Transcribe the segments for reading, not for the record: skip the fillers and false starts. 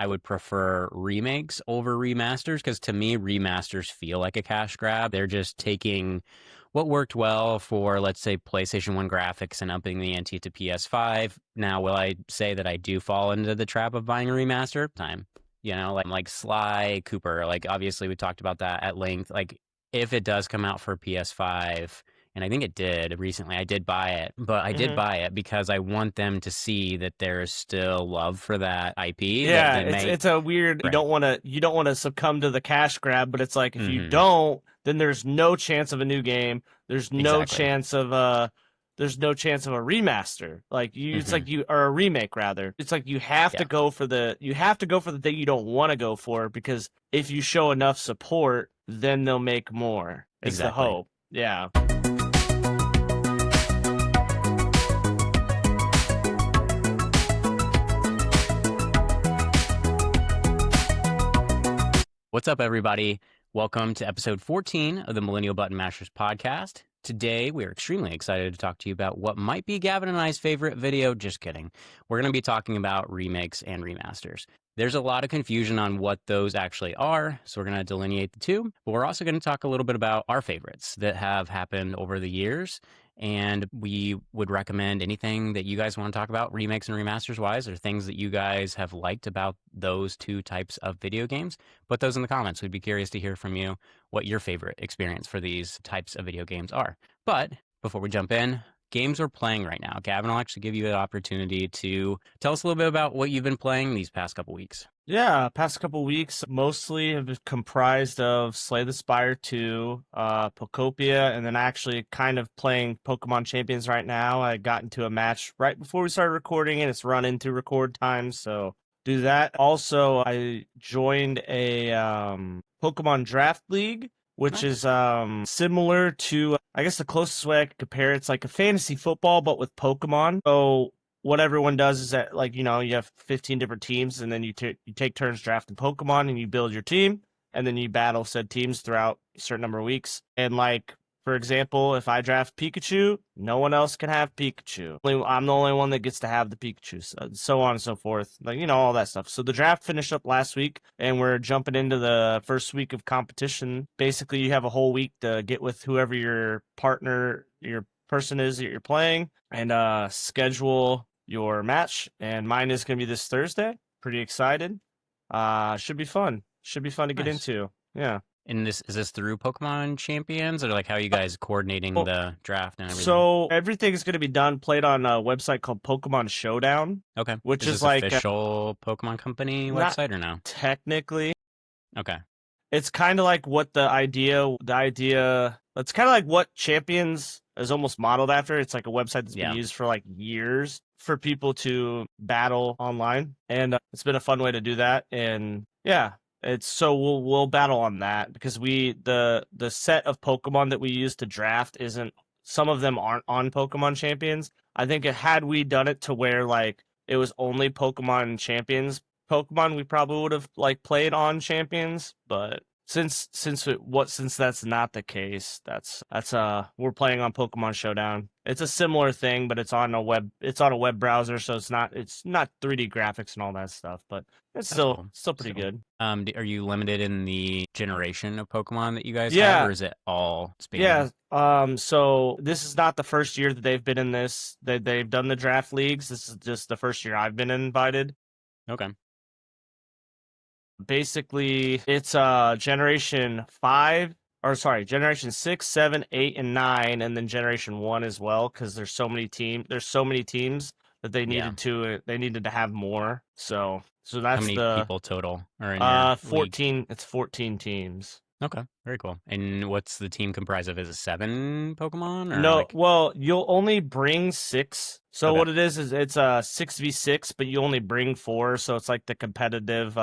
I would prefer remakes over remasters because to me, remasters feel like a cash grab. They're just taking what worked well for, let's say, PlayStation 1 graphics and upping the ante to PS5. Now, will I say that I do fall into the trap of buying a remaster? Time. Like Sly Cooper, like obviously we talked about that at length. Like if it does come out for PS5, and I think it did recently, I did buy it, but I did buy it because I want them to see that there is still love for that IP. Yeah, That may it's a weird. right. You don't want to succumb to the cash grab, but it's like if you Mm-hmm. don't, then there's no chance of a new game. There's no Exactly. chance of there's no chance of a remaster. Like it's Mm-hmm. like you or a remake rather. It's like you have to Yeah, go for the thing you don't want to go for because if you show enough support, then they'll make more. Is the exactly. hope. Yeah. What's up, everybody? Welcome to episode 14 of the Millennial Button Mashers podcast. Today, we are extremely excited to talk to you about what might be Gavin and I's favorite video. Just kidding. We're going to be talking about remakes and remasters. There's a lot of confusion on what those actually are, so we're going to delineate the two. But we're also going to talk a little bit about our favorites that have happened over the years. And we would recommend anything that you guys want to talk about, remakes and remasters wise, or things that you guys have liked about those two types of video games. Put those in the comments. We'd be curious to hear from you what your favorite experience for these types of video games are. But before we jump in, games we're playing right now. Gavin, I'll actually give you the opportunity to tell us a little bit about what you've been playing these past couple weeks. Yeah, past couple weeks mostly have been comprised of Slay the Spire 2, Pokopia, and then actually kind of playing Pokemon Champions right now. I got into a match right before we started recording, and it's run into record time, so do that. Also, I joined a Pokemon Draft League, which Nice. is similar to, I guess the closest way I could compare it's like a fantasy football, but with Pokemon. So what everyone does is that, like, you have 15 different teams, and then you take turns drafting Pokemon, and you build your team, and then you battle said teams throughout a certain number of weeks. And like, for example, if I draft Pikachu, no one else can have Pikachu. I'm the only one that gets to have the Pikachu, so on and so forth. Like, all that stuff. So the draft finished up last week, and we're jumping into the first week of competition. Basically, you have a whole week to get with whoever your person is that you're playing, and schedule your match, and mine is going to be this Thursday. Pretty excited. Should be fun. Should be fun to get Nice. into. Yeah. And is this through Pokemon Champions, or like how are you guys coordinating Well, the draft and everything? so everything is going to be played on a website called Pokemon Showdown, Okay. which Is is this like official Pokemon Company not website or no? technically. Okay. It's kind of like what the idea. It's kind of like what Champions is almost modeled after. It's like a website that's been used for like years for people to battle online, and it's been a fun way to do that. And yeah, we'll battle on that because the set of Pokemon that we use to draft isn't. Some of them aren't on Pokemon Champions. I think had we done it to where like it was only Pokemon Champions Pokemon, we probably would have like played on Champions, but since that's not the case, that's we're playing on Pokemon Showdown. It's a similar thing, but it's on a web browser, so it's not 3D graphics and all that stuff, but it's That's still pretty cool. good. Are you limited in the generation of Pokemon that you guys have, Yeah. or is it all spanning? Yeah. So this is not the first year that they've been in this. They've done the draft leagues. This is just the first year I've been invited. Okay. Basically, it's generation 6, 7, 8, and 9, and then generation 1 as well, because there's so many teams that they needed to have more. So that's How many people total are in your 14 league? It's 14 teams. Okay, very cool. And what's the team comprised of? Is it 7 Pokemon or No, well, you'll only bring 6. So Okay. what it is it's a 6v6, but you only bring 4, so it's like the competitive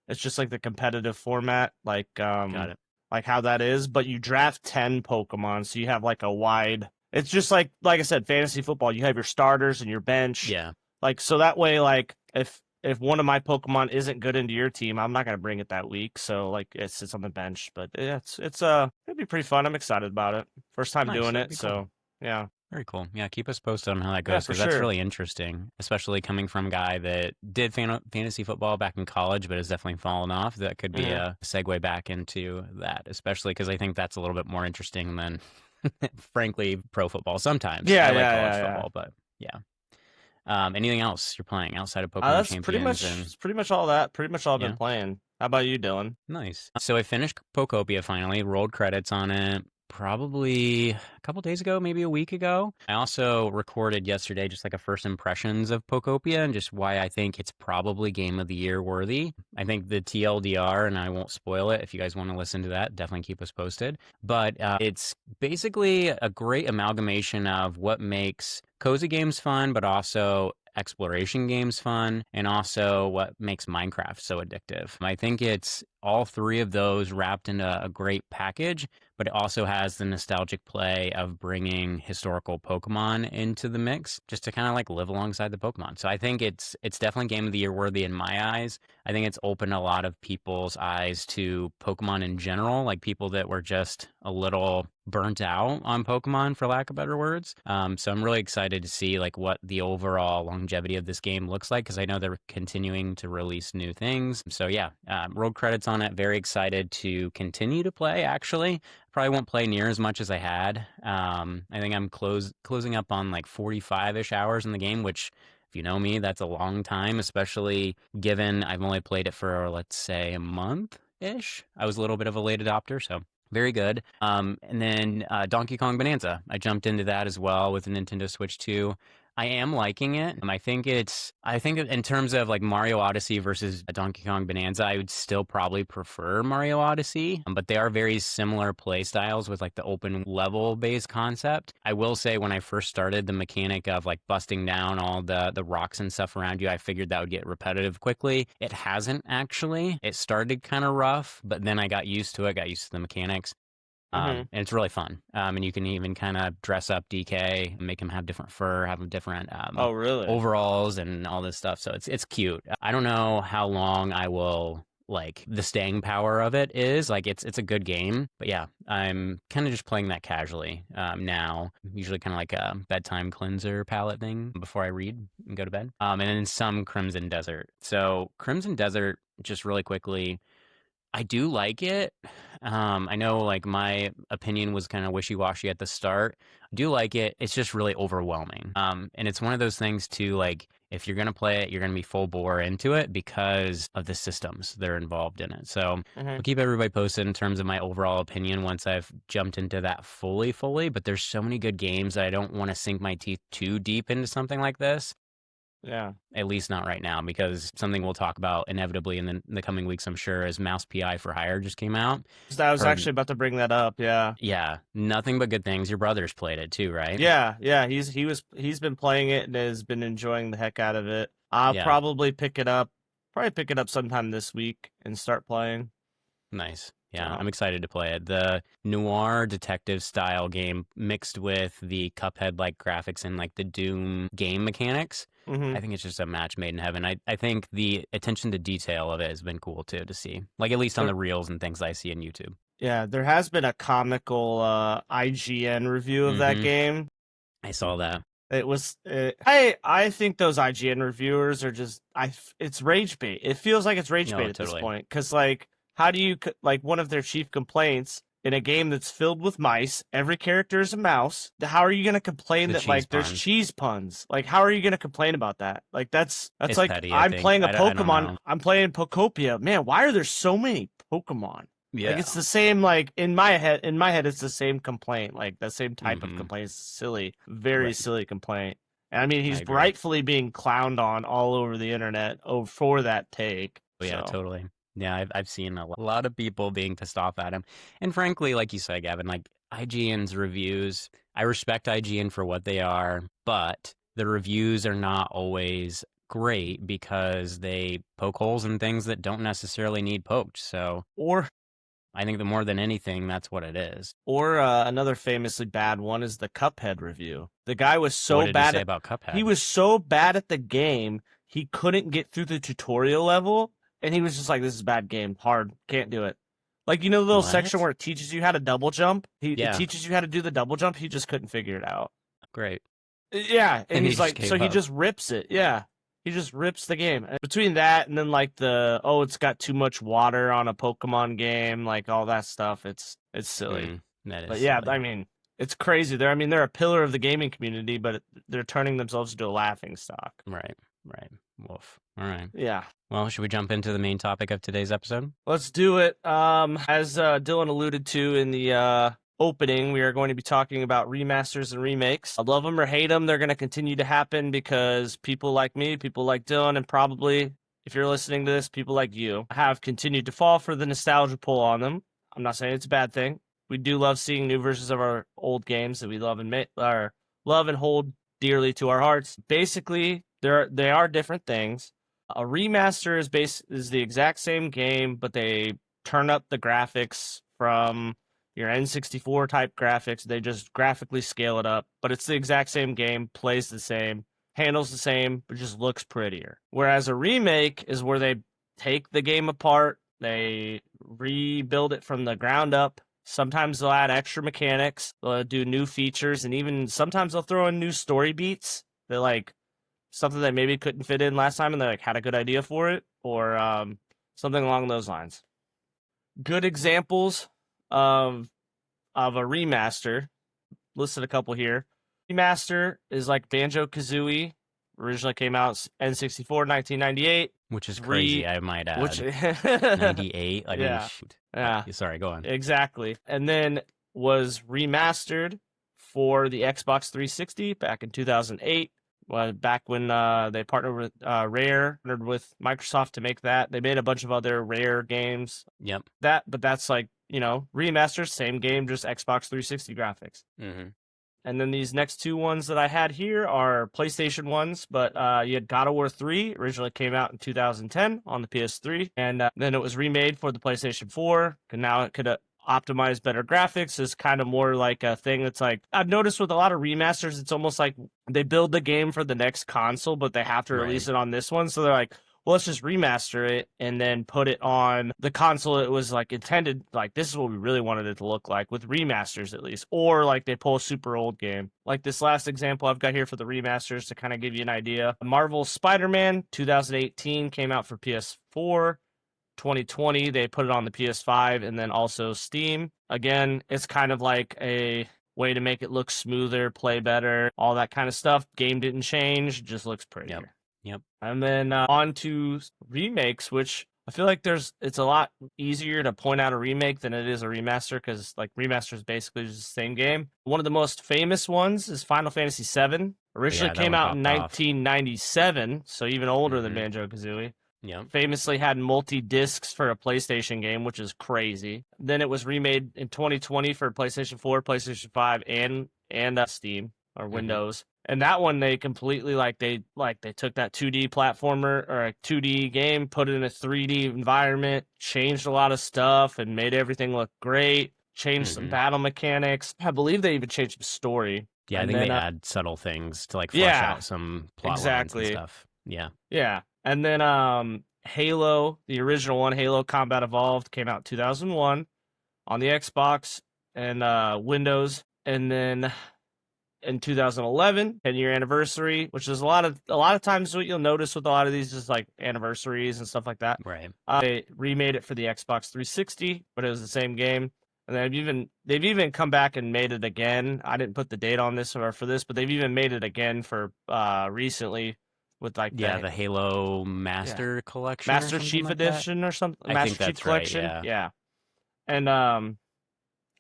it's just like the competitive format, like Got it. like how that is, but you draft 10 Pokemon, so you have like a wide. It's just like I said, fantasy football. You have your starters and your bench. Yeah. Like, so that way, like if one of my Pokemon isn't good into your team, I'm not gonna bring it that week. So like it sits on the bench. But yeah, it'd be pretty fun. I'm excited about it. First time Nice. doing That'd it, be so cool. yeah. Very cool. Yeah, keep us posted on how that Yeah, goes for because that's sure. really interesting, especially coming from a guy that did fantasy football back in college, but has definitely fallen off. That could be Hmm. a segue back into that, especially because I think that's a little bit more interesting than, frankly, pro football. Sometimes Yeah, I like yeah, college yeah, yeah. football, but yeah. Anything else you're playing outside of Pokemon That's Champions and pretty much all that. Pretty much all I've been yeah? playing. How about you, Dylan? Nice. So I finished Pokopia finally, rolled credits on it probably a couple days ago, maybe a week ago. I also recorded yesterday just like a first impressions of Pokopia and just why I think it's probably Game of the Year worthy. I think the TLDR, and I won't spoil it if you guys want to listen to that, definitely keep us posted. But it's basically a great amalgamation of what makes cozy games fun, but also exploration games fun, and also what makes Minecraft so addictive. I think it's all three of those wrapped into a great package, but it also has the nostalgic play of bringing historical Pokemon into the mix just to kind of like live alongside the Pokemon. So I think it's definitely Game of the Year worthy in my eyes. I think it's opened a lot of people's eyes to Pokemon in general, like people that were just a little burnt out on Pokemon, for lack of better words. So I'm really excited to see like what the overall longevity of this game looks like because I know they're continuing to release new things. So yeah, rolled credits on it. Very excited to continue to play. Actually, probably won't play near as much as I had. I think I'm closing up on like 45-ish hours in the game, which if you know me, that's a long time, especially given I've only played it for, let's say, a month ish. I was a little bit of a late adopter, so very good. And then Donkey Kong Bonanza. I jumped into that as well with the Nintendo Switch 2. I am liking it. I think in terms of like Mario Odyssey versus Donkey Kong Bonanza, I would still probably prefer Mario Odyssey, but they are very similar play styles with like the open level based concept. I will say when I first started the mechanic of like busting down all the rocks and stuff around you, I figured that would get repetitive quickly. It hasn't actually. It started kind of rough, but then I got used to it, got used to the mechanics. Hmm. And it's really fun. And you can even kind of dress up DK, make him have different fur, have him different Oh, really? overalls, and all this stuff. So it's cute. I don't know how long I will like the staying power of it is. Like it's a good game, but yeah, I'm kind of just playing that casually now. Usually kind of like a bedtime cleanser palette thing before I read and go to bed. And then some Crimson Desert. So Crimson Desert, just really quickly. I do like it. I know like my opinion was kind of wishy-washy at the start. I do like it. It's just really overwhelming. And it's one of those things too, like if you're gonna play it, you're gonna be full bore into it because of the systems that are involved in it. So Hmm. I'll keep everybody posted in terms of my overall opinion once I've jumped into that fully. But there's so many good games that I don't want to sink my teeth too deep into something like this. Yeah. At least not right now, because something we'll talk about inevitably in the coming weeks, I'm sure, is Mouse PI for Hire just came out. I was Heard, actually about to bring that up. Yeah. yeah, nothing but good things. Your brother's played it too, right? Yeah, yeah, he's been playing it and has been enjoying the heck out of it. I'll Yeah, probably pick it up sometime this week and start playing. nice. Yeah, So, I'm excited to play it. The noir detective style game mixed with the Cuphead like graphics and like the Doom game mechanics. I hmm. think it's just a match made in heaven. I think the attention to detail of it has been cool too to see. Like at least on There, the reels and things I see on YouTube. yeah, there has been a comical IGN review of that Mm-hmm. game. I saw that. I think those IGN reviewers are just it's rage bait. It feels like it's rage bait No, at this totally. point cuz like how do you like one of their chief complaints in a game that's filled with mice, every character is a mouse. How are you going to complain The that cheese like there's puns. cheese puns? Like how are you going to complain about that? Like that's It's like petty, I think. I don't know. I'm playing Pokopia. Man, why are there so many Pokemon? Like Yeah. it's the same like in my head it's the same complaint, like the same type of Mm-hmm. complaint. It's silly, very Right. silly complaint. And I mean, I he's agree. rightfully being clowned on all over the internet for that take. Oh, yeah, So, totally. Yeah, I've seen a lot of people being pissed off at him. And frankly, like you said, Gavin, like IGN's reviews, I respect IGN for what they are, but the reviews are not always great because they poke holes in things that don't necessarily need poked. So or I think that more than anything, that's what it is. another famously bad one is the Cuphead review. The guy was What so did he bad say at about he Cuphead? was so bad at the game he couldn't get through the tutorial level, and he was just like, "This is a bad game, hard, can't do it." Like you know the little section What? where it teaches you how to double jump. It Yeah. teaches you how to do the double jump. He just couldn't figure it out. great. Yeah, and he he's just like, gave so he up. just rips it. Yeah, he just rips the game. Between that and then like it's got too much water on a Pokemon game, like all that stuff. It's silly. That is But yeah, silly. I mean, it's crazy. They're a pillar of the gaming community, but they're turning themselves into a laughing stock. Right. Woof. All right. Yeah. Well, should we jump into the main topic of today's episode? Let's do it. As Dylan alluded to in the opening, we are going to be talking about remasters and remakes. I love them or hate them, they're going to continue to happen because people like me, people like Dylan, and probably, if you're listening to this, people like you have continued to fall for the nostalgia pull on them. I'm not saying it's a bad thing. We do love seeing new versions of our old games that we love and hold dearly to our hearts. Basically, they are different things. A remaster is the exact same game, but they turn up the graphics from your N64 type graphics. They just graphically scale it up, but it's the exact same game, plays the same, handles the same, but just looks prettier. Whereas a remake is where they take the game apart, they rebuild it from the ground up. Sometimes they'll add extra mechanics, they'll do new features, and even sometimes they'll throw in new story beats. They're like something that maybe couldn't fit in last time and they like had a good idea for it, or something along those lines. Good examples of a remaster. Listed a couple here. Remaster is like Banjo-Kazooie. Originally came out N64 1998. Which is crazy, I might add. 98? I mean, shoot. Yeah. Sorry, go on. Exactly. And then was remastered for the Xbox 360 back in 2008. Back when they partnered with partnered with Microsoft to make that. They made a bunch of other Rare games. Yep. But that's like, remasters, same game, just Xbox 360 graphics. Mm-hmm. And then these next two ones that I had here are PlayStation ones, but you had God of War 3, originally came out in 2010 on the PS3, and then it was remade for the PlayStation 4, and now it could optimize better graphics. Is kind of more like a thing that's like, I've noticed with a lot of remasters, it's almost like they build the game for the next console, but they have to release it on this one, so they're like, well, let's just remaster it and then put it on the console it was like intended, like this is what we really wanted it to look like, with remasters at least. Or like they pull a super old game. Like this last example I've got here for the remasters to kind of give you an idea. Marvel Spider-Man 2018 came out for PS4. 2020 they put it on the PS5 and then also Steam. Again, it's kind of like a way to make it look smoother, play better, all that kind of stuff. Game didn't change, just looks prettier. Yep. And then on to remakes, which I feel like it's a lot easier to point out a remake than it is a remaster, because like remaster is basically just the same game. One of the most famous ones is Final Fantasy VII. Originally came out in 1997, so even older than Banjo-Kazooie. Yeah. Famously had multi-discs for a PlayStation game, which is crazy. Then it was remade in 2020 for PlayStation 4, PlayStation 5, and Steam or Windows. And that one they completely they took that 2D platformer or a 2D game, put it in a 3D environment, changed a lot of stuff, and made everything look great. Changed some battle mechanics. I believe they even changed the story. Yeah, and I think they add subtle things to like flesh out some plot lines and stuff. Yeah. Yeah. And then Halo, the original one, Halo Combat Evolved, came out in 2001 on the Xbox and Windows. And then in 2011, 10-year anniversary, which is a lot of times what you'll notice with a lot of these is like anniversaries and stuff like that. Right. They remade it for the Xbox 360, but it was the same game. And they've even come back and made it again. I didn't put the date on this or for this, but they've even made it again for recently with like the Halo Master Collection, Master Chief like Edition or something. I Master think Chief Collection. Right, yeah. And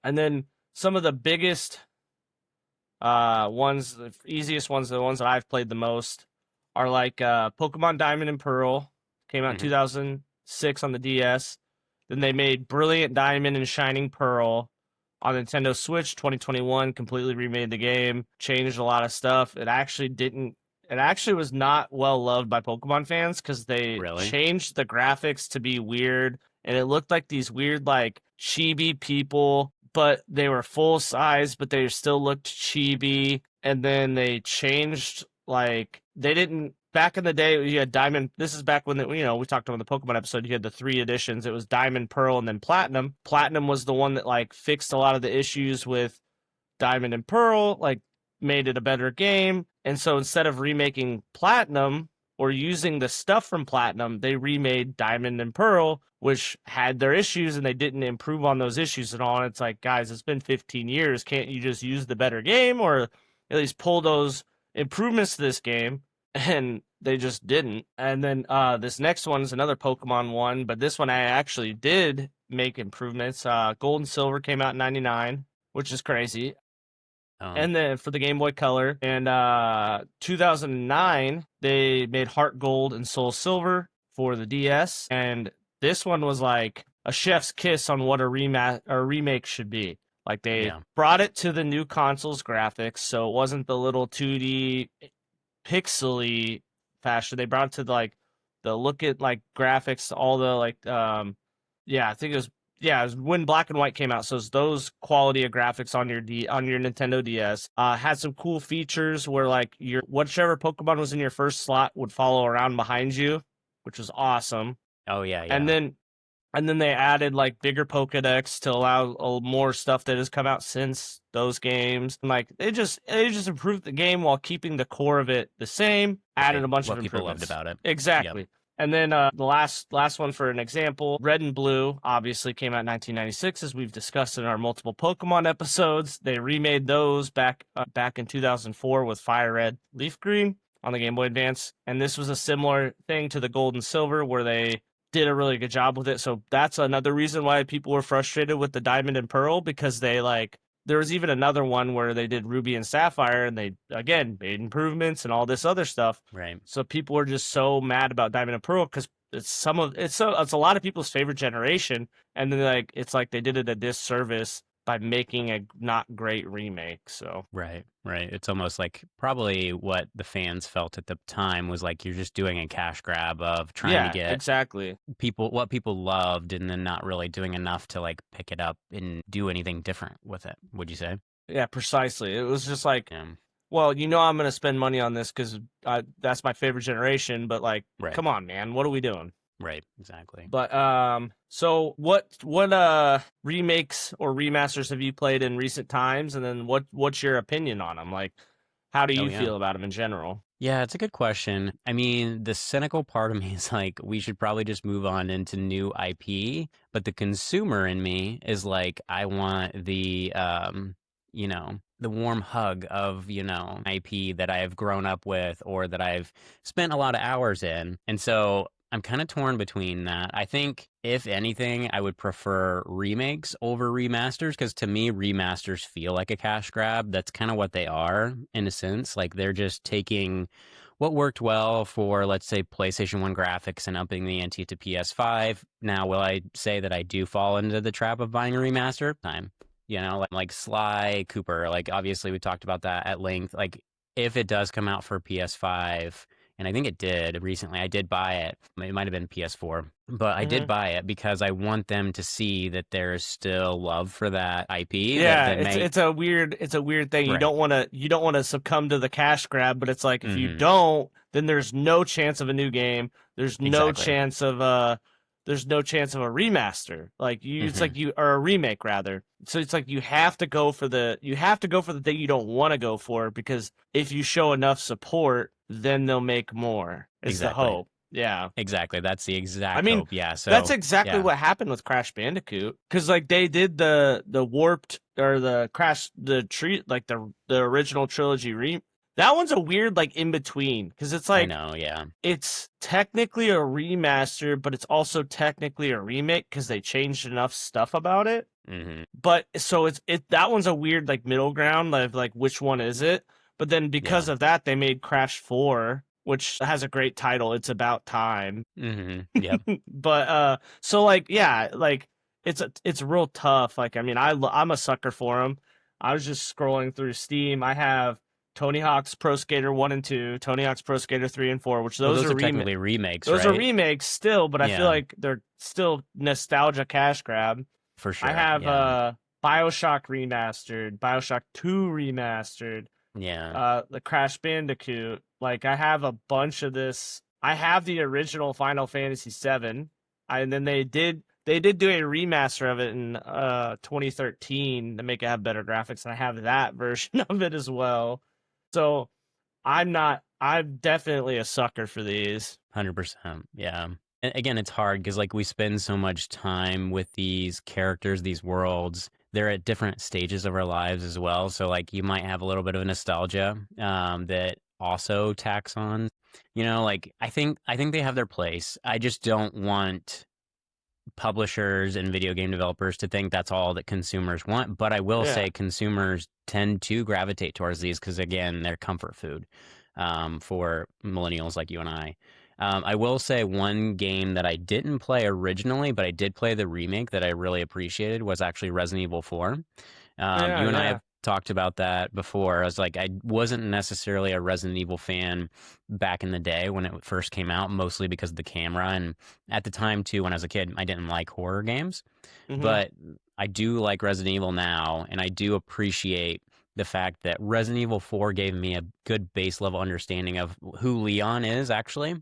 then some of the biggest ones, the easiest ones, the ones that I've played the most are like Pokemon Diamond and Pearl, came out in 2006 on the DS. Then they made Brilliant Diamond and Shining Pearl on Nintendo Switch 2021, completely remade the game, changed a lot of stuff. It actually was not well loved by Pokemon fans because they changed the graphics to be weird, and it looked like these weird like chibi people, but they were full size, but they still looked chibi. And then they changed, like, they didn't, back in the day, you had Diamond. This is back when, we talked about the Pokemon episode. You had the 3 editions. It was Diamond, Pearl, and then Platinum. Platinum was the one that, like, fixed a lot of the issues with Diamond and Pearl. Like, made it a better game. And so instead of remaking Platinum or using the stuff from Platinum, they remade Diamond and Pearl, which had their issues and they didn't improve on those issues at all. And it's like, guys, it's been 15 years. Can't you just use the better game or at least pull those improvements to this game? And they just didn't. And then this next one is another Pokemon one, but this one I actually did make improvements. Gold and Silver came out in 99, which is crazy. And then for the Game Boy Color, and 2009, they made Heart Gold and Soul Silver for the DS. And this one was like a chef's kiss on what a remake should be. Like they brought it to the new console's graphics, so it wasn't the little 2D pixely fashion. They brought it to the look at like graphics, all the I think it was when Black and White came out. So it's those quality of graphics on your Nintendo DS. Had some cool features where like your whichever Pokemon was in your first slot would follow around behind you, which was awesome. Oh yeah. And then they added like bigger Pokedex to allow more stuff that has come out since those games. And like they just improved the game while keeping the core of it the same. Added a bunch of improvements. What people loved about it. Exactly. Yep. And then the last one for an example, Red and Blue obviously came out in 1996, as we've discussed in our multiple Pokemon episodes. They remade those back in 2004 with Fire Red, Leaf Green on the Game Boy Advance. And this was a similar thing to the Gold and Silver where they did a really good job with it. So that's another reason why people were frustrated with the Diamond and Pearl, because there was even another one where they did Ruby and Sapphire and they again made improvements and all this other stuff. Right. So people were just so mad about Diamond and Pearl because it's a lot of people's favorite generation, and then it's like they did it a disservice by making a not great remake. So right. It's almost like probably what the fans felt at the time was like you're just doing a cash grab of trying to get exactly what people loved, and then not really doing enough to like pick it up and do anything different with it. Would you say? Yeah, precisely. It was just like, well, I'm going to spend money on this because that's my favorite generation. But come on, man, what are we doing? Right, exactly. But so what remakes or remasters have you played in recent times, and then what's your opinion on them? Like, how do you feel about them in general? Yeah, it's a good question. I mean, the cynical part of me is like, we should probably just move on into new IP, but the consumer in me is like, I want the the warm hug of, IP that I have grown up with or that I've spent a lot of hours in. And so I'm kind of torn between that. I think, if anything, I would prefer remakes over remasters, because to me, remasters feel like a cash grab. That's kind of what they are, in a sense. Like, they're just taking what worked well for, let's say, PlayStation 1 graphics and upping the ante to PS5. Now, will I say that I do fall into the trap of buying a remaster? Time. Like Sly Cooper. Like, obviously, we talked about that at length. Like, if it does come out for PS5... and I think it did recently. I did buy it. It might have been PS4, but I did buy it because I want them to see that there's still love for that IP. Yeah, it's a weird thing. Right. You don't want to succumb to the cash grab, but it's like if you don't, then there's no chance of a new game. There's no chance of a remaster. Like it's like or a remake rather. So it's like you have to go for the thing you don't want to go for, because if you show enough support, then they'll make more. Is the hope. Yeah. Exactly. That's the exact hope. Yeah. So that's exactly what happened with Crash Bandicoot. Because they did the warped or the Crash the original trilogy that one's a weird in between, because it's like, I know, yeah, it's technically a remaster, but it's also technically a remake because they changed enough stuff about it. But so that one's a weird middle ground of which one is it? But then because of that, they made Crash 4, which has a great title. It's About Time. Yep. But it's real tough. I'm a sucker for them. I was just scrolling through Steam. I have Tony Hawk's Pro Skater 1 and 2, Tony Hawk's Pro Skater 3 and 4, which those are technically remakes. Those are remakes still, but I feel like they're still nostalgia cash grab. For sure. I have BioShock Remastered, BioShock 2 Remastered. Yeah. The Crash Bandicoot. I have a bunch of this. I have the original Final Fantasy VII, and then they did do a remaster of it in 2013 to make it have better graphics, and I have that version of it as well. So I'm definitely a sucker for these. 100%. Yeah. And again, it's hard because like we spend so much time with these characters, these worlds. They're at different stages of our lives as well. So like you might have a little bit of nostalgia that also tacks on. Like I think they have their place. I just don't want publishers and video game developers to think that's all that consumers want. But I will Yeah. say consumers tend to gravitate towards these because, again, they're comfort food for millennials like you and I. I will say one game that I didn't play originally, but I did play the remake that I really appreciated was actually Resident Evil 4. Yeah, You and I yeah. have talked about that before. I was like, I wasn't necessarily a Resident Evil fan back in the day when it first came out, mostly because of the camera. And at the time, too, when I was a kid, I didn't like horror games. Mm-hmm. But I do like Resident Evil now, and I do appreciate the fact that Resident Evil 4 gave me a good base level understanding of who Leon is actually.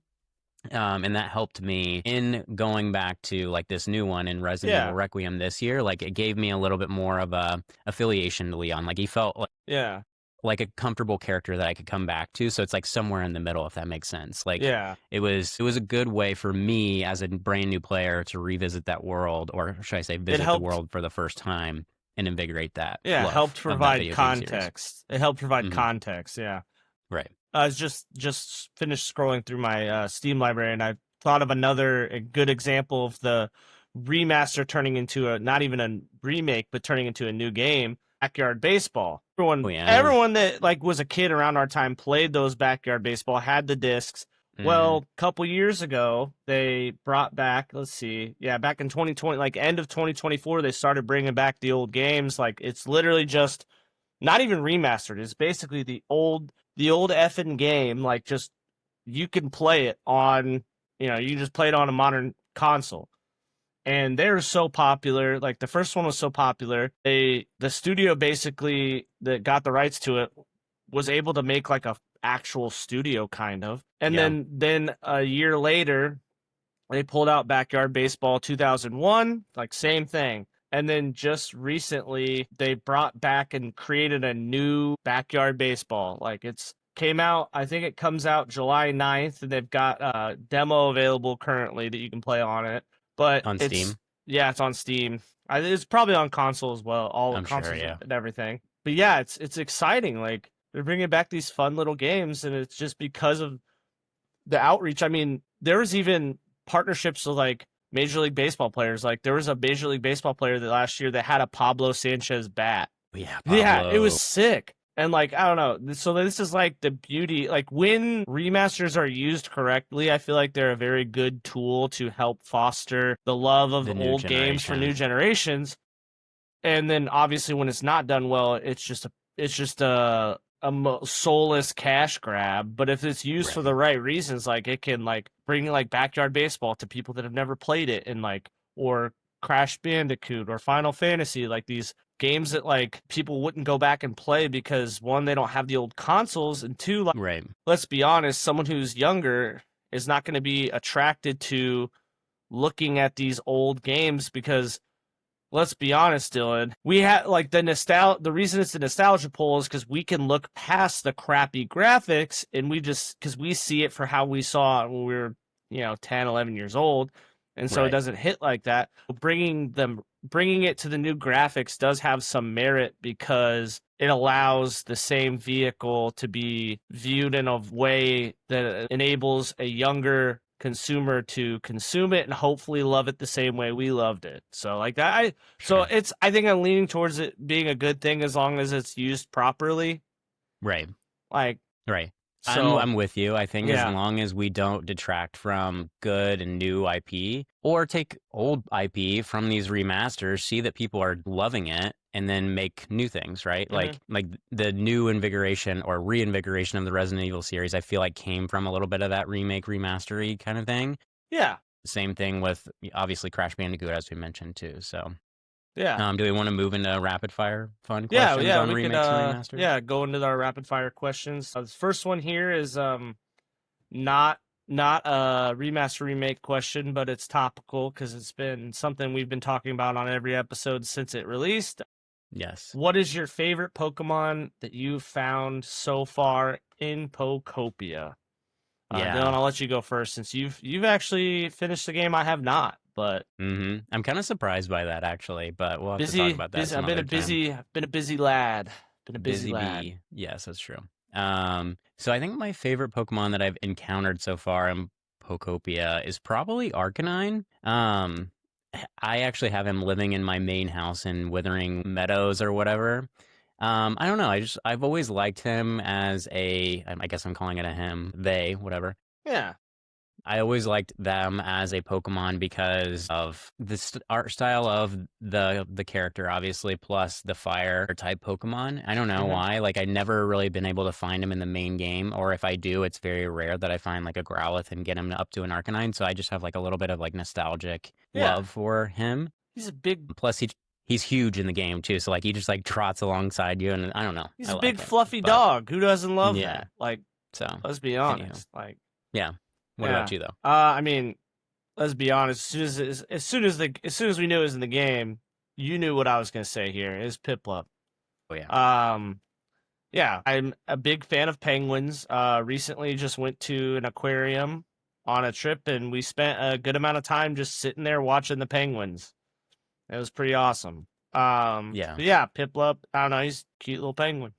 And that helped me in going back to like this new one in Resident Evil Yeah. Requiem this year. Like it gave me a little bit more of a affiliation to Leon. Like he felt Yeah. like a comfortable character that I could come back to. So it's like somewhere in the middle, if that makes sense. Like Yeah. it was a good way for me as a brand new player to revisit that world, or should I say, It visit the helped. world for the first time and invigorate that Yeah, love helped of that provide video game series. context. It helped provide Hmm. context. Yeah. Right. I was just finished scrolling through my Steam library, and I thought of another good example of the remaster turning into a not even a remake, but turning into a new game. Backyard Baseball. Oh yeah. Everyone that like was a kid around our time played those Backyard Baseball, had the discs. Hmm. Well, a couple years ago, they brought back, let's see, yeah, back in 2020, like end of 2024, they started bringing back the old games. Like it's literally just not even remastered. It's basically the old effing game. Like just you can play it on, you just play it on a modern console. And they're so popular. Like the first one was so popular. The studio basically that got the rights to it was able to make like a actual studio kind of. And Yeah. then a year later, they pulled out Backyard Baseball 2001, like same thing. And then just recently, they brought back and created a new Backyard Baseball. Like it's came out, I think it comes out July 9th, and they've got a demo available currently that you can play on it. But On Steam, yeah, it's on Steam. It's probably on console as well, all I'm sure. consoles Yeah. and everything. But yeah, it's exciting. Like they're bringing back these fun little games, and it's just because of the outreach. I mean, there was even partnerships with like Major League Baseball players. Like there was a Major League Baseball player that last year that had a Pablo Sanchez bat. Yeah, Yeah, it was Pablo. sick. And like I don't know, so this is like the beauty. Like when remasters are used correctly, I feel like they're a very good tool to help foster the love of The new old games for new generation. generations. And then obviously when it's not done well, it's just a soulless cash grab. But if it's used for Right. the right reasons, like it can like bring like Backyard Baseball to people that have never played it, and like or Crash Bandicoot or Final Fantasy, like these games that like people wouldn't go back and play because one, they don't have the old consoles, and two, like Right. let's be honest, someone who's younger is not going to be attracted to looking at these old games because let's be honest, Dylan. We have like the reason it's the nostalgia poll is because we can look past the crappy graphics and we just because we see it for how we saw it when we were 10, 11 years old, and so it Right. doesn't hit like that. Bringing it to the new graphics does have some merit because it allows the same vehicle to be viewed in a way that enables a younger consumer to consume it and hopefully love it the same way we loved it. So like that, so Sure. I think I'm leaning towards it being a good thing as long as it's used properly. Right. Like Right. I'm so, I'm with you. I think as yeah, long as we don't detract from good and new IP or take old IP from these remasters, see that people are loving it and then make new things, right? hmm Like the new invigoration or reinvigoration of the Resident Evil series, I feel like came from a little bit of that remake remastery kind of thing. yeah, Same thing with obviously Crash Bandicoot as we mentioned too. So, yeah, do we want to move into rapid fire fun yeah, questions yeah. on We could remakes and remasters? yeah, go into our rapid fire questions. The first one here is not not a remaster remake question, but it's topical because it's been something we've been talking about on every episode since it released. Yes. What is your favorite Pokemon that you've found so far in Pokopia? Dylan, Yeah. I'll let you go first since you've actually finished the game. I have not, but I'm kind of surprised by that actually, but we'll have to talk about that busy. some other time. I've been a busy lad. Been a busy Busy lad. bee. Yes, that's true. So I think my favorite Pokemon that I've encountered so far in Pokopia is probably Arcanine. I actually have him living in my main house in Withering Meadows or whatever. I don't know. I've always liked him as I guess I'm calling it a him, they, whatever. Yeah. I always liked them as a Pokemon because of the art style of the character, obviously, plus the fire type Pokemon. I don't know Mm-hmm. why. Like, I never really been able to find him in the main game, or if I do, it's very rare that I find like a Growlithe and get him up to an Arcanine. So I just have like a little bit of like nostalgic Yeah. love for him. He's a big Plus, he's huge in the game too. So like, he just like trots alongside you, and I don't know. he's I a like big it. fluffy But dog. Who doesn't love yeah, that? Like, so let's be anywho, honest. Like, yeah. What yeah. about you though? I mean, let's be honest. As soon as we knew it was in the game, you knew what I was gonna say here. Is Piplup. Oh yeah. Yeah, I'm a big fan of penguins. Recently just went to an aquarium on a trip, and we spent a good amount of time just sitting there watching the penguins. It was pretty awesome. Yeah. But yeah, Piplup. I don't know. He's a cute little penguin.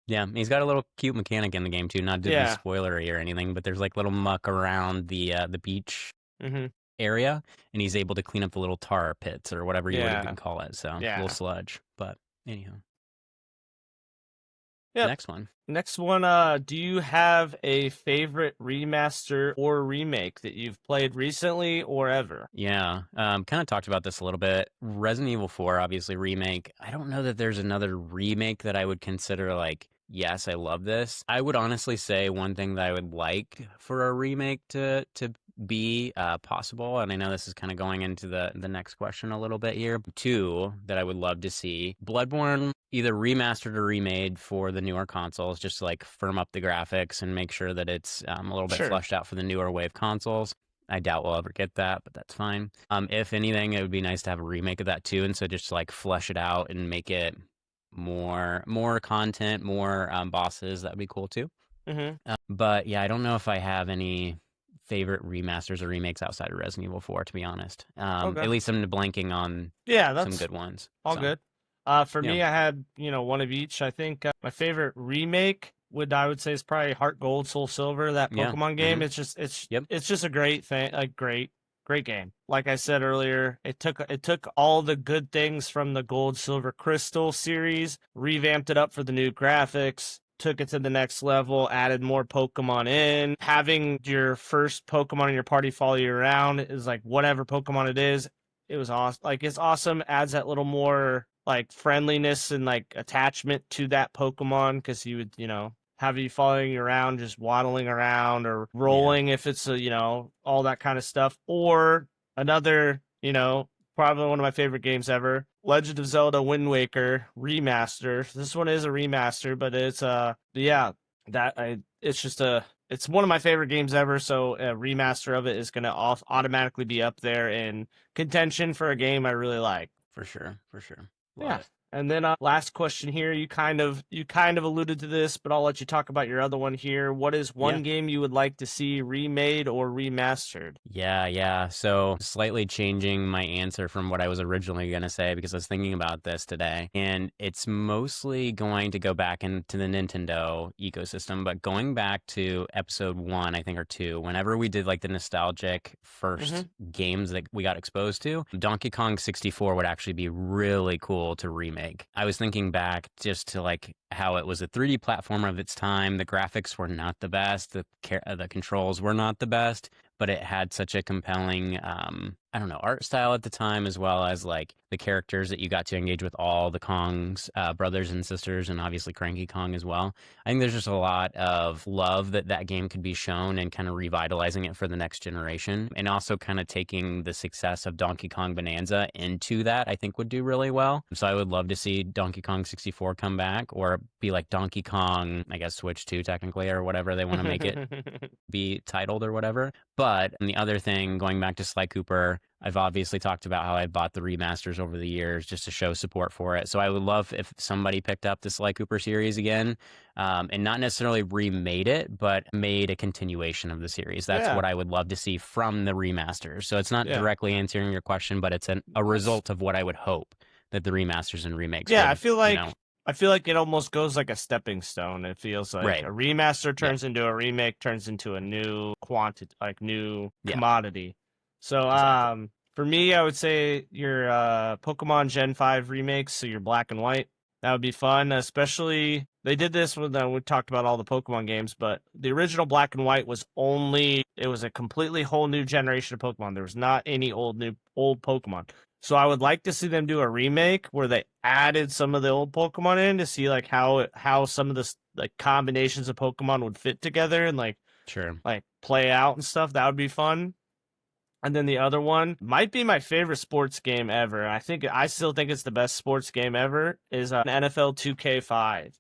Yeah, he's got a little cute mechanic in the game too. Not to be Yeah. spoilery or anything, but there's like little muck around the beach Mm-hmm. area, and he's able to clean up the little tar pits or whatever you would Yeah. even call it. So Yeah. little sludge. But anyhow, Yep. next one. Next one. Do you have a favorite remaster or remake that you've played recently or ever? Yeah, kind of talked about this a little bit. Resident Evil 4, obviously remake. I don't know that there's another remake that I would consider like, yes, I love this. I would honestly say one thing that I would like for a remake to be possible, and I know this is kind of going into the next question a little bit here. Two that I would love to see: Bloodborne either remastered or remade for the newer consoles, just to like firm up the graphics and make sure that it's a little bit Sure. fleshed out for the newer wave consoles. I doubt we'll ever get that, but that's fine. If anything, it would be nice to have a remake of that too, and so just like flesh it out and make it more content, more bosses. That would be cool too. Mm-hmm. But yeah, I don't know if I have any favorite remasters or remakes outside of Resident Evil 4, to be honest. Okay. At least I'm blanking on some good ones. All so. good. For me, Yeah. I had one of each. I think my favorite remake I would say is probably Heart Gold, Soul Silver, that Yeah. Pokemon game. Mhm. It's just a great thing, a great game. Like I said earlier, it took all the good things from the Gold, Silver, Crystal series, revamped it up for the new graphics, took it to the next level, added more Pokemon in. Having your first Pokemon in your party follow you around is like whatever Pokemon it is. It was awesome. Like, it's awesome. Adds that little more like friendliness and like attachment to that Pokemon, because you would, have you following you around, just waddling around or rolling if it's all that kind of stuff. Or another, probably one of my favorite games ever, Legend of Zelda Wind Waker remaster. This one is a remaster, but it's it's one of my favorite games ever, so a remaster of it is going to automatically be up there in contention for a game I really like. For sure. Yeah. And then last question here. You kind of alluded to this, but I'll let you talk about your other one here. What is one game you would like to see remade or remastered? Yeah. So slightly changing my answer from what I was originally going to say, because I was thinking about this today, and it's mostly going to go back into the Nintendo ecosystem, but going back to episode 1, I think, or 2, whenever we did like the nostalgic first games that we got exposed to, Donkey Kong 64 would actually be really cool to remake. I was thinking back just to like how it was a 3D platformer of its time. The graphics were not the best. The controls were not the best, but it had such a compelling, art style at the time, as well as like the characters that you got to engage with, all the Kong's brothers and sisters, and obviously Cranky Kong as well. I think there's just a lot of love that game could be shown, and kind of revitalizing it for the next generation, and also kind of taking the success of Donkey Kong Bonanza into that, I think would do really well. So I would love to see Donkey Kong 64 come back, or be like Donkey Kong, I guess, Switch 2 technically, or whatever they want to make it be titled or whatever. But the other thing, going back to Sly Cooper, I've obviously talked about how I bought the remasters over the years just to show support for it. So I would love if somebody picked up the Sly Cooper series again, and not necessarily remade it, but made a continuation of the series. That's what I would love to see from the remasters. So it's not directly answering your question, but it's a result of what I would hope that the remasters and remakes would, I feel like it almost goes like a stepping stone. It feels like a remaster turns into a remake, turns into a new quantity, like new commodity. So for me, I would say your Pokemon Gen 5 remakes, so your black and white. That would be fun, especially they did this when we talked about all the Pokemon games, but the original black and white was a completely whole new generation of Pokemon. There was not any old Pokemon. So I would like to see them do a remake where they added some of the old Pokemon in to see like how some of the like combinations of Pokemon would fit together and like play out and stuff. That would be fun. And then the other one might be my favorite sports game ever. I still think it's the best sports game ever is NFL 2K5.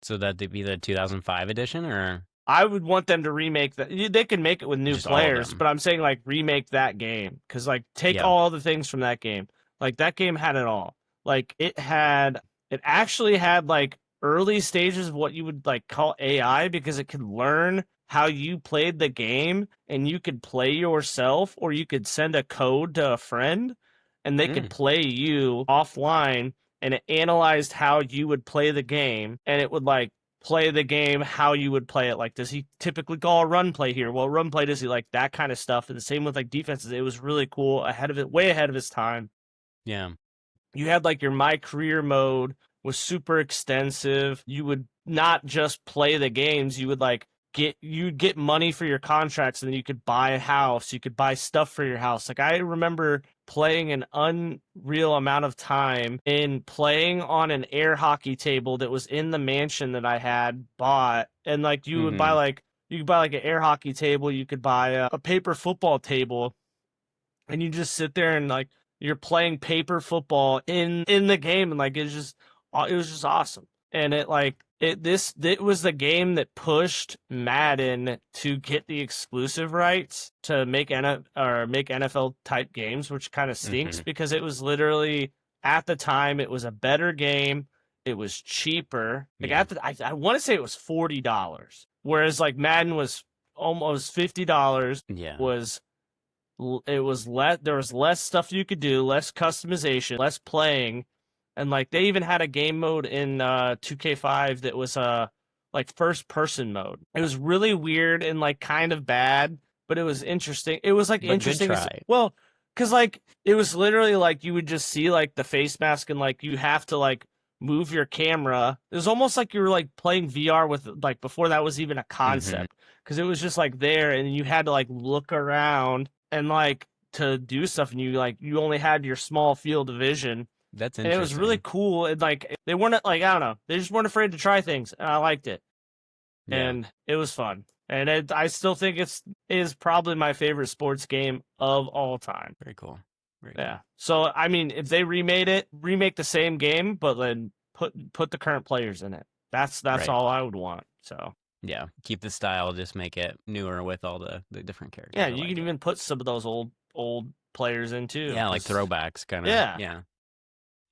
So that'd be the 2005 edition, or I would want them to remake that. They can make it with new players, but I'm saying like remake that game because like take all the things from that game. Like that game had it all. Like it actually had like early stages of what you would like call AI because it could learn how you played the game and you could play yourself or you could send a code to a friend and they could play you offline and it analyzed how you would play the game and it would like play the game how you would play it. Like, does he typically call a run play here? Well, run play, does he like that kind of stuff? And the same with like defenses. It was really cool, way ahead of his time. Yeah. You had like your My Career mode was super extensive. You would not just play the games, you would like you'd get money for your contracts and then you could buy a house, you could buy stuff for your house. Like I remember playing an unreal amount of time in playing on an air hockey table that was in the mansion that I had bought. And like you would buy like you could buy like an air hockey table, you could buy a paper football table, and you just sit there and like you're playing paper football in the game, and like it was just awesome. And it was the game that pushed Madden to get the exclusive rights to make NFL type games, which kind of stinks because it was literally at the time it was a better game. It was cheaper. Like I want to say it was $40, whereas like Madden was almost $50. Yeah, it was less. There was less stuff you could do, less customization, less playing. And like they even had a game mode in 2K5 that was like first person mode. It was really weird and like kind of bad, but it was interesting. It was like interesting. Well, because like it was literally like you would just see like the face mask and like you have to like move your camera. It was almost like you were like playing VR with like before that was even a concept because it was just like there and you had to like look around and like to do stuff and you only had your small field of vision. That's interesting. And it was really cool. And like they weren't like, I don't know, they just weren't afraid to try things. And I liked it. Yeah. And it was fun. And I still think it is probably my favorite sports game of all time. Very cool. Yeah. So I mean, if they remake the same game, but then put the current players in it. That's all I would want. So yeah, keep the style, just make it newer with all the different characters. Yeah, you can even put some of those old players in too. Yeah, like throwbacks kind of. Yeah.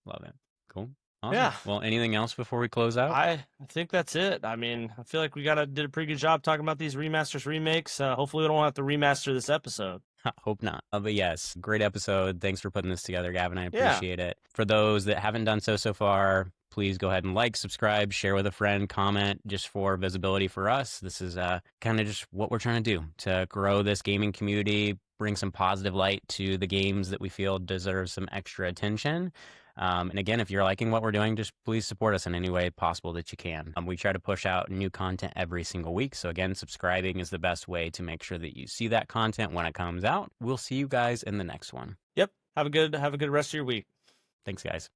Love it. Cool. Awesome. Yeah. Well, anything else before we close out? I think that's it. I mean, I feel like we did a pretty good job talking about these remasters, remakes. Hopefully we don't have to remaster this episode. Hope not. But yes, great episode. Thanks for putting this together, Gavin. I appreciate it. For those that haven't done so far, please go ahead and like, subscribe, share with a friend, comment just for visibility for us. This is kind of just what we're trying to do to grow this gaming community, bring some positive light to the games that we feel deserve some extra attention. And again, if you're liking what we're doing, just please support us in any way possible that you can. We try to push out new content every single week. So again, subscribing is the best way to make sure that you see that content when it comes out. We'll see you guys in the next one. Yep. Have a good rest of your week. Thanks, guys.